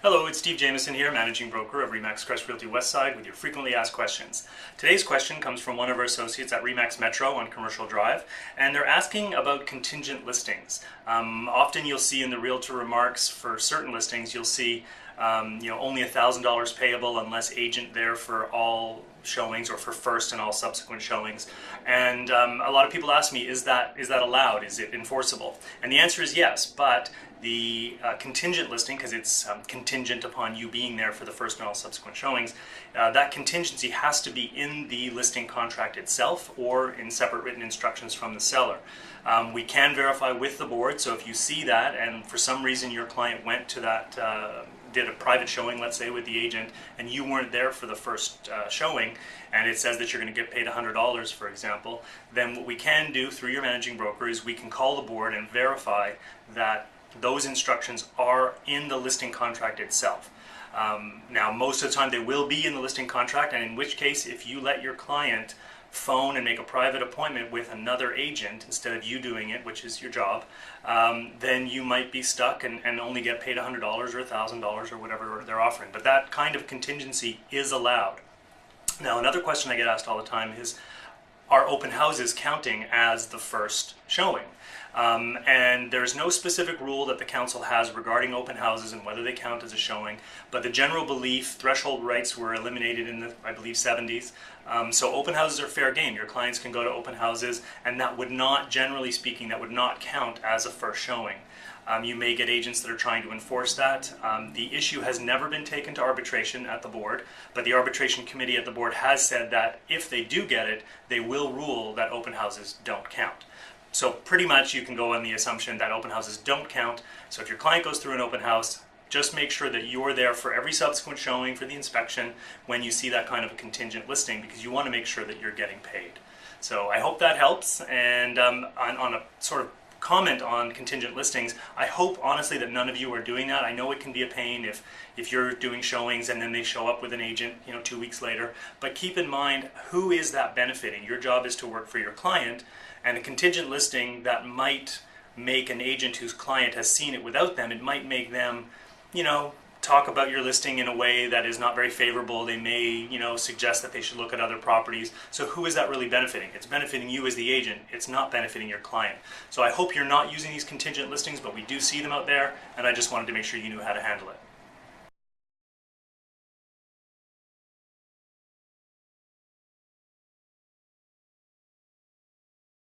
Hello, it's Steve Jamieson here, Managing Broker of RE/MAX Crest Realty Westside with your frequently asked questions. Today's question comes from one of our associates at RE/MAX Metro on Commercial Drive, and they're asking about contingent listings. Often you'll see in the realtor remarks for certain listings, you'll see only $1,000 payable unless agent there for all showings or for first and all subsequent showings. And a lot of people ask me, is that allowed? Is it enforceable? And the answer is yes, but the contingent listing, because it's contingent upon you being there for the first and all subsequent showings, that contingency has to be in the listing contract itself or in separate written instructions from the seller. We can verify with the board, so if you see that and for some reason your client went to that did a private showing, let's say, with the agent, and you weren't there for the first showing, and it says that you're going to get paid $100, for example, then what we can do through your managing broker is we can call the board and verify that those instructions are in the listing contract itself. Now, most of the time they will be in the listing contract, and in which case, if you let your client phone and make a private appointment with another agent instead of you doing it, which is your job, then you might be stuck and only get paid $100 or $1,000 or whatever they're offering. But that kind of contingency is allowed. Now, another question I get asked all the time is, are open houses counting as the first showing? And there's no specific rule that the council has regarding open houses and whether they count as a showing, but the general belief, threshold rights were eliminated in the, I believe, 70s. So open houses are fair game. Your clients can go to open houses, and that would not, generally speaking, that would not count as a first showing. You may get agents that are trying to enforce that. The issue has never been taken to arbitration at the board, but the arbitration committee at the board has said that if they do get it, they will rule that open houses don't count. So pretty much you can go on the assumption that open houses don't count. So if your client goes through an open house, just make sure that you're there for every subsequent showing for the inspection when you see that kind of a contingent listing, because you want to make sure that you're getting paid. So I hope that helps. And on a sort of comment on contingent listings, I hope honestly that none of you are doing that. I know it can be a pain if you're doing showings and then they show up with an agent 2 weeks later, but keep in mind, who is that benefiting? Your job is to work for your client, and a contingent listing that might make an agent whose client has seen it without them, it might make them talk about your listing in a way that is not very favorable. They may, suggest that they should look at other properties. So who is that really benefiting? It's benefiting you as the agent. It's not benefiting your client. So I hope you're not using these contingent listings, but we do see them out there, and I just wanted to make sure you knew how to handle it.